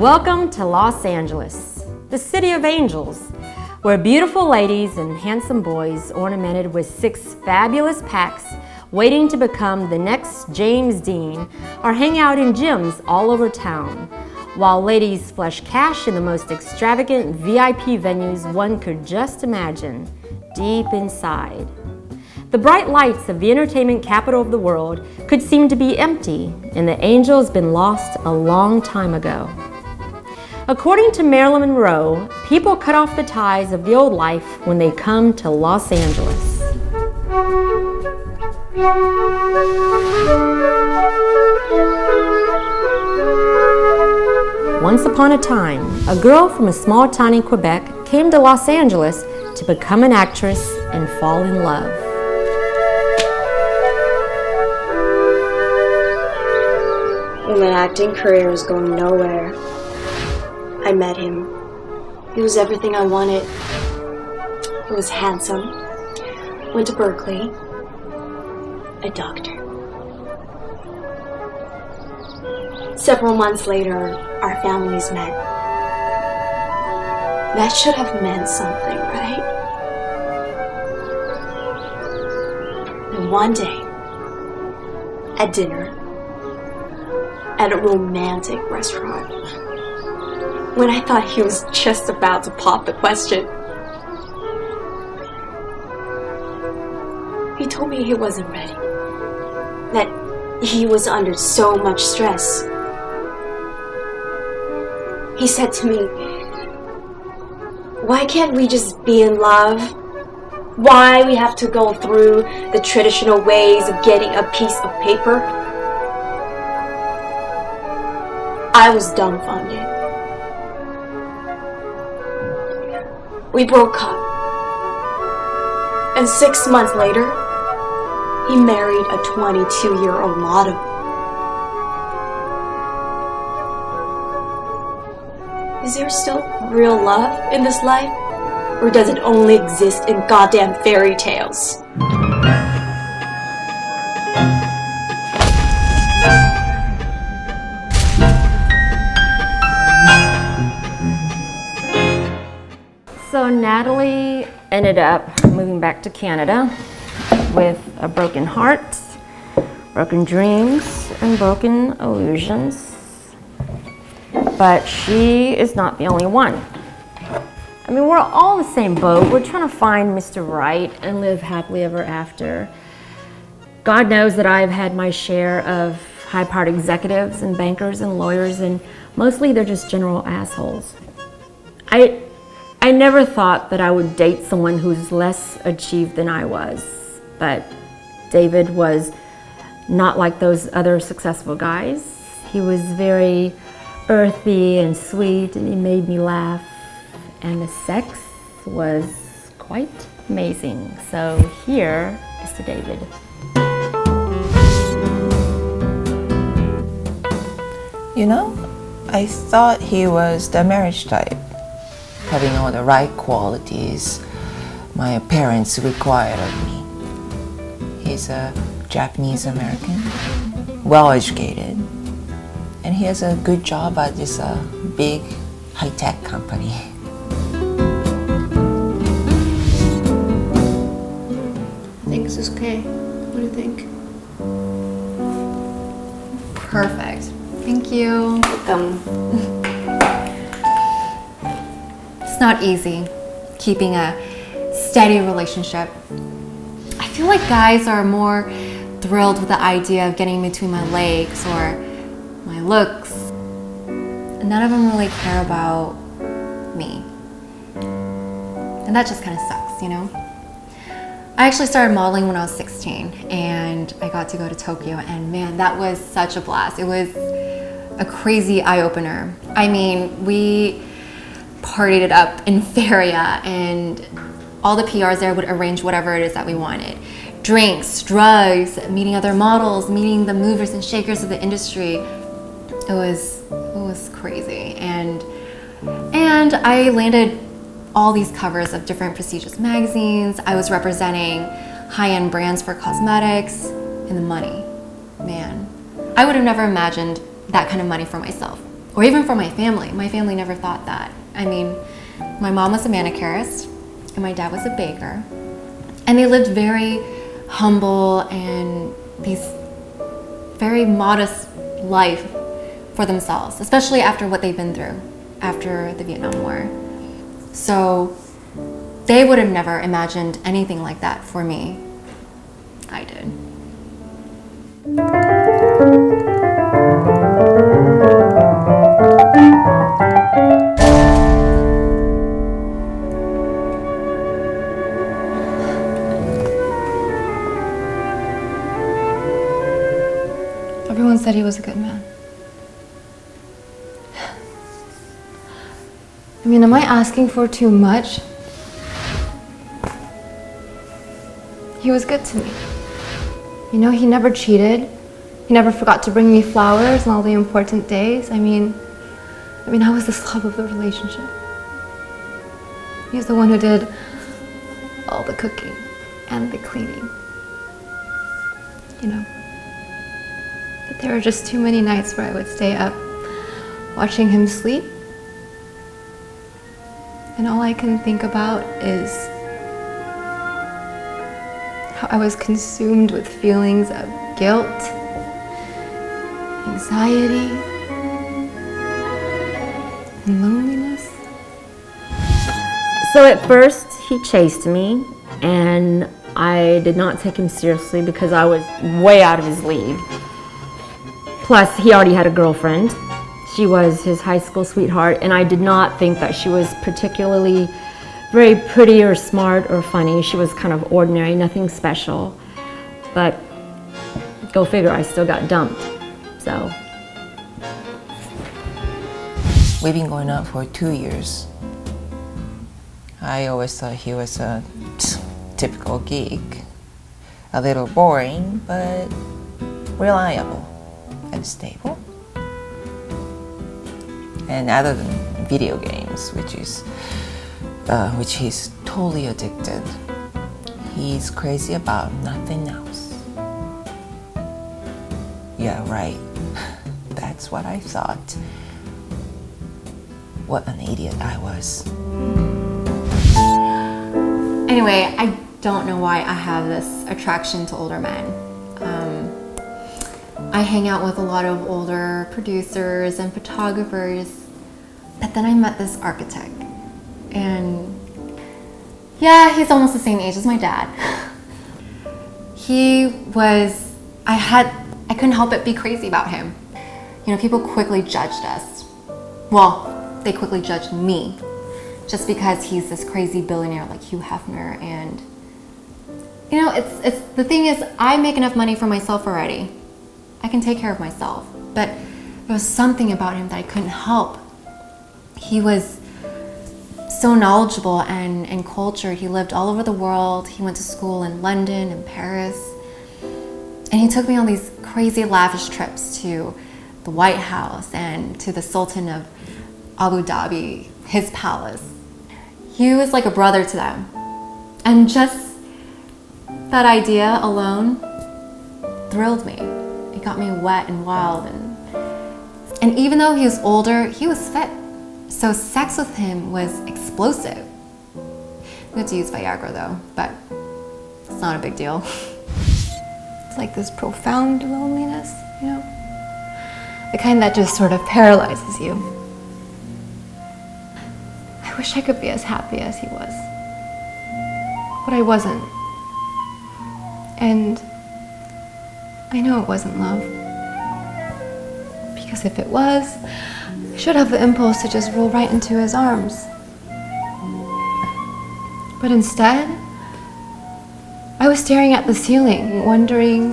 Welcome to Los Angeles, the city of angels, where beautiful ladies and handsome boys ornamented with 6 fabulous packs waiting to become the next James Dean are hang out in gyms all over town, while ladies flush cash in the most extravagant VIP venues one could just imagine, deep inside. The bright lights of the entertainment capital of the world could seem to be empty, and the angel's been lost a long time ago. According to Marilyn Monroe, people cut off the ties of the old life when they come to Los Angeles. Once upon a time, a girl from a small town in Quebec came to Los Angeles to become an actress and fall in love. When my acting career was going nowhere, I met him. He was everything I wanted. He was handsome, went to Berkeley, a doctor. Several months later, our families met. That should have meant something, right? And one day, at dinner, at a romantic restaurant, when I thought he was just about to pop the question, he told me he wasn't ready, that he was under so much stress. He said to me, "Why can't we just be in love? Why we have to go through the traditional ways of getting a piece of paper?" I was dumbfounded. We broke up. And 6 months later, he married a 22-year-old model. Is there still real love in this life? Or does it only exist in goddamn fairy tales? So Natalie ended up moving back to Canada with a broken heart, broken dreams, and broken illusions. But she is not the only one. I mean, we're all in the same boat. We're trying to find Mr. Right and live happily ever after. God knows that I've had my share of high-powered executives and bankers and lawyers, and mostly they're just general assholes. I never thought that I would date someone who's less achieved than I was, but David was not like those other successful guys. He was very earthy and sweet, and he made me laugh, and the sex was quite amazing. So here is to David. You know, I thought he was the marriage type, having all the right qualities my parents required of me. He's a Japanese American, well educated, and he has a good job at this big high-tech company. I think this is okay. What do you think? Perfect. Thank you. Welcome. It's not easy keeping a steady relationship. I feel like guys are more thrilled with the idea of getting between my legs or my looks. None of them really care about me. And that just kind of sucks, you know? I actually started modeling when I was 16, and I got to go to Tokyo, and man, that was such a blast. It was a crazy eye-opener. I mean, we partied it up in Feria, and all the PRs there would arrange whatever it is that we wanted. Drinks, drugs, meeting other models, meeting the movers and shakers of the industry. It was crazy. And I landed all these covers of different prestigious magazines. I was representing high-end brands for cosmetics, and the money, man. I would have never imagined that kind of money for myself, or even for my family. My family never thought that. I mean, my mom was a manicurist and my dad was a baker. And they lived very humble and these very modest life for themselves, especially after what they've been through after the Vietnam War. So they would have never imagined anything like that for me. I did. Everyone said he was a good man. I mean, am I asking for too much? He was good to me. You know, he never cheated. He never forgot to bring me flowers on all the important days. I mean, how was this love of the relationship? He's the one who did all the cooking and the cleaning. You know. But there were just too many nights where I would stay up watching him sleep. And all I can think about is how I was consumed with feelings of guilt, anxiety, and loneliness. So at first he chased me, and I did not take him seriously because I was way out of his league. Plus, he already had a girlfriend. She was his high school sweetheart, and I did not think that she was particularly very pretty or smart or funny. She was kind of ordinary, nothing special. But go figure, I still got dumped, so. We've been going out for 2 years. I always thought he was a typical geek. A little boring, but reliable and stable. And other than video games, which he's totally addicted, he's crazy about nothing else. Yeah, right. That's what I thought. What an idiot I was. Anyway, I don't know why I have this attraction to older men. I hang out with a lot of older producers and photographers, but then I met this architect, and yeah, he's almost the same age as my dad. I couldn't help but be crazy about him. You know, people quickly judged us. Well, they quickly judged me, just because he's this crazy billionaire like Hugh Hefner, and you know, it's the thing is, I make enough money for myself already. I can take care of myself, but there was something about him that I couldn't help. He was so knowledgeable and cultured. He lived all over the world. He went to school in London and Paris, and he took me on these crazy lavish trips to the White House and to the Sultan of Abu Dhabi, his palace. He was like a brother to them, and just that idea alone thrilled me. It got me wet and wild, and even though he was older, he was fit. So sex with him was explosive. We had to use Viagra though, but it's not a big deal. It's like this profound loneliness, you know? The kind that just sort of paralyzes you. I wish I could be as happy as he was, but I wasn't. And I know it wasn't love. Because if it was, I should have the impulse to just roll right into his arms. But instead, I was staring at the ceiling, wondering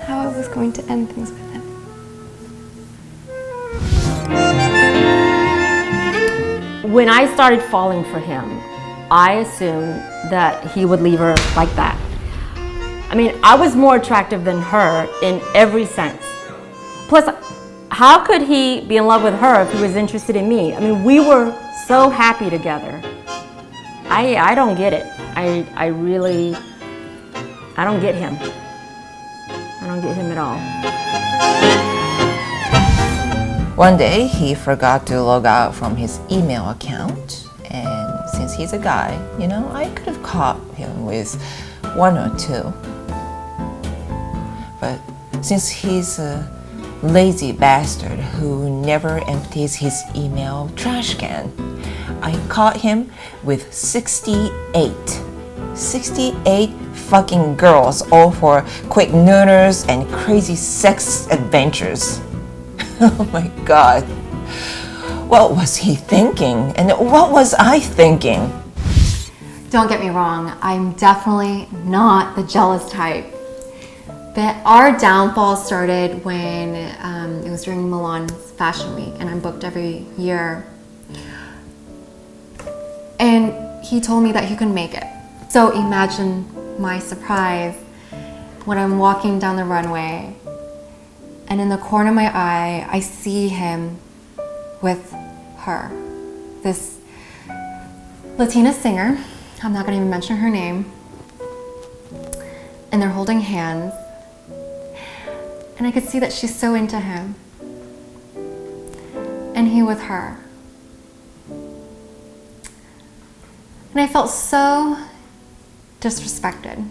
how I was going to end things with him. When I started falling for him, I assumed that he would leave her like that. I mean, I was more attractive than her in every sense. Plus, how could he be in love with her if he was interested in me? I mean, we were so happy together. I don't get it. I don't get him. I don't get him at all. One day, he forgot to log out from his email account, and since he's a guy, I could have caught him with one or two. But since he's a lazy bastard who never empties his email trash can, I caught him with 68. 68 fucking girls, all for quick nooners and crazy sex adventures. Oh my god. What was he thinking? And what was I thinking? Don't get me wrong, I'm definitely not the jealous type. But our downfall started when it was during Milan's Fashion Week, and I'm booked every year. And he told me that he couldn't make it. So imagine my surprise when I'm walking down the runway, and in the corner of my eye, I see him with her, this Latina singer. I'm not gonna even mention her name. And they're holding hands. And I could see that she's so into him. And he with her. And I felt so disrespected.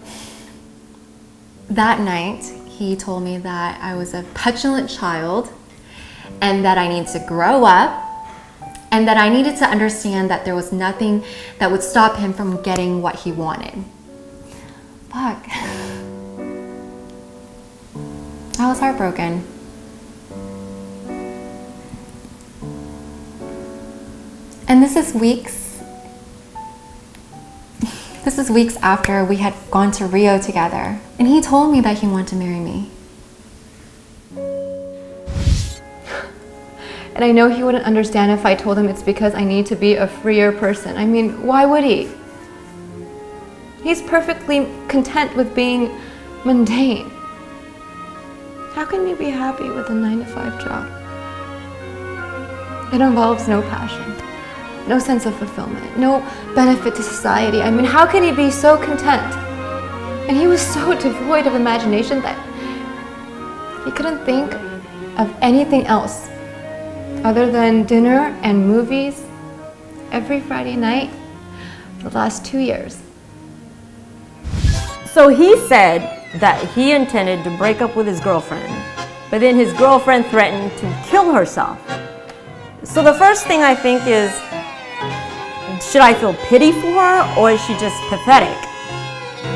That night, he told me that I was a petulant child and that I needed to grow up and that I needed to understand that there was nothing that would stop him from getting what he wanted. Fuck. I was heartbroken. And this is weeks after we had gone to Rio together. And he told me that he wanted to marry me. And I know he wouldn't understand if I told him it's because I need to be a freer person. I mean, why would he? He's perfectly content with being mundane. How can you be happy with a 9-to-5 job? It involves no passion, no sense of fulfillment, no benefit to society. I mean, how can he be so content? And he was so devoid of imagination that he couldn't think of anything else other than dinner and movies every Friday night for the last 2 years. So he said that he intended to break up with his girlfriend, but then his girlfriend threatened to kill herself. So the first thing I think is, should I feel pity for her, or is she just pathetic?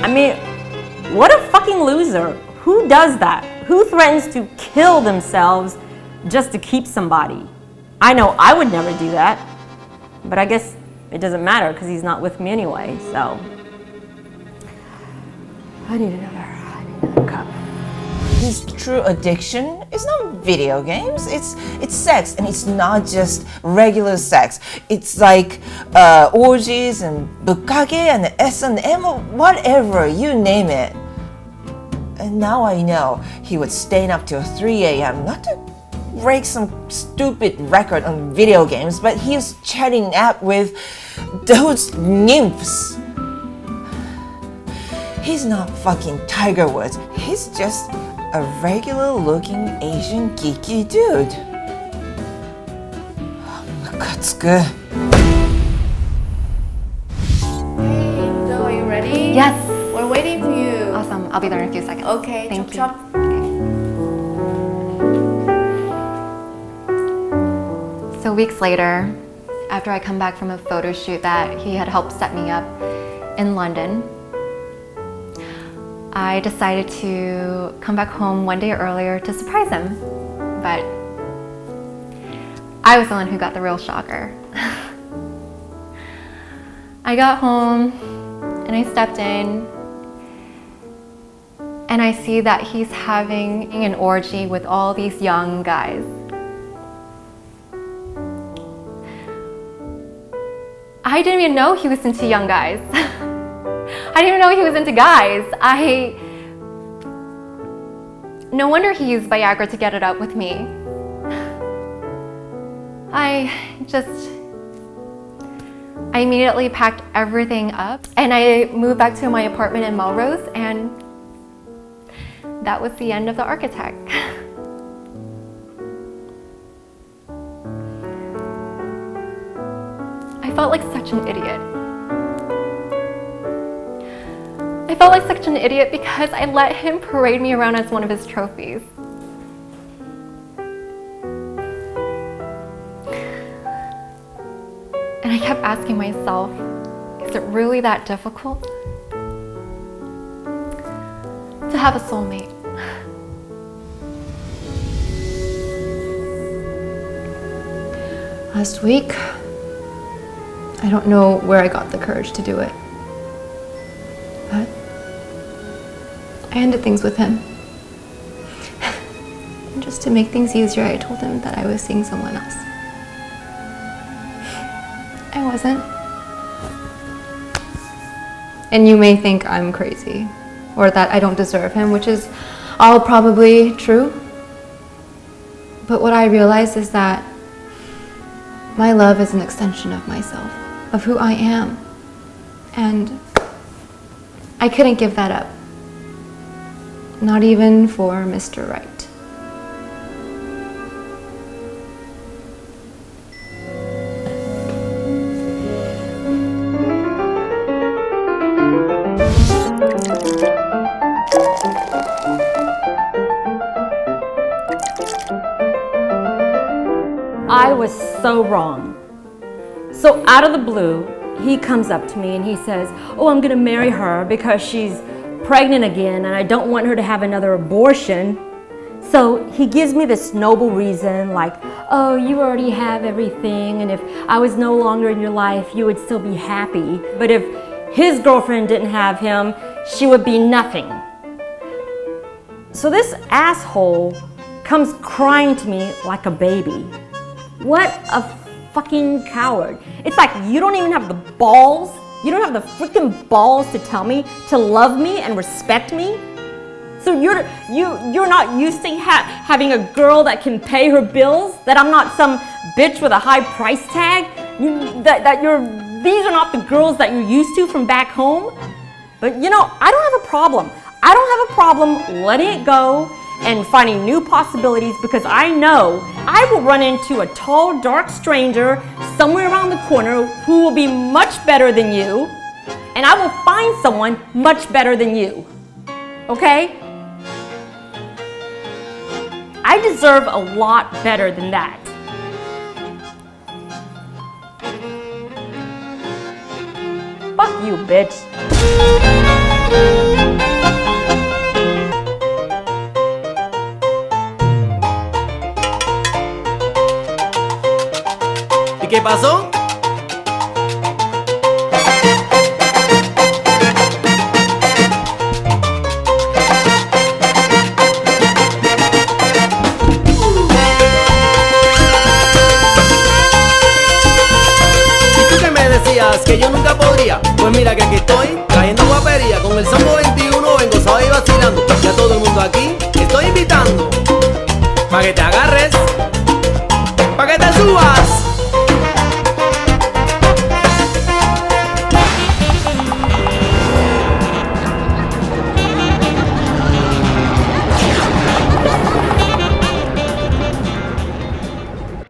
I mean, what a fucking loser. Who does that? Who threatens to kill themselves just to keep somebody? I know I would never do that, but I guess it doesn't matter because he's not with me anyway, so. I need another cup. His true addiction is not video games, it's sex, and it's not just regular sex. It's like orgies and bukkake and S1.e1 or whatever, you name it. And now I know he was staying up till 3 a.m. not to break some stupid record on video games, but he was chatting up with those nymphs. He's not fucking Tiger Woods. He's just a regular looking Asian geeky dude. That's good. Hey, Joe, are you ready? Yes. We're waiting for you. Awesome. I'll be there in a few seconds. Okay, Thank you. chop, chop. So weeks later, after I come back from a photo shoot that he had helped set me up in London, I decided to come back home one day earlier to surprise him. But I was the one who got the real shocker. I got home and I stepped in and I see that he's having an orgy with all these young guys. I didn't even know he was into young guys. I didn't even know he was into guys. No wonder he used Viagra to get it up with me. I immediately packed everything up and I moved back to my apartment in Melrose, and that was the end of the architect. felt like such an idiot. I felt like such an idiot because I let him parade me around as one of his trophies. And I kept asking myself, is it really that difficult to have a soulmate? Last week, I don't know where I got the courage to do it, but I ended things with him. And just to make things easier, I told him that I was seeing someone else. I wasn't. And you may think I'm crazy, or that I don't deserve him, which is all probably true. But what I realized is that my love is an extension of myself, of who I am. And I couldn't give that up. Not even for Mr. Right. I was so wrong. So out of the blue, he comes up to me and he says, oh, I'm gonna marry her because she's pregnant again and I don't want her to have another abortion. So he gives me this noble reason like, oh, you already have everything, and if I was no longer in your life, you would still be happy. But if his girlfriend didn't have him, she would be nothing. So this asshole comes crying to me like a baby. What a fucking coward. It's like you don't even have the balls, you don't have the freaking balls to tell me to love me and respect me. So you're not used to having a girl that can pay her bills, that I'm not some bitch with a high price tag, these are not the girls that you're used to from back home. But you know, I don't have a problem. I don't have a problem letting it go and finding new possibilities, because I know I will run into a tall, dark stranger somewhere around the corner who will be much better than you, and I will find someone much better than you, okay? I deserve a lot better than that. Fuck you, bitch. ¿Y qué pasó? ¿Y tú qué me decías? Que yo nunca podría. Pues mira que aquí estoy, trayendo guapería. Con el s1.e1 vengo suave y vacilando. Y a todo el mundo aquí estoy invitando, pa' que te agarres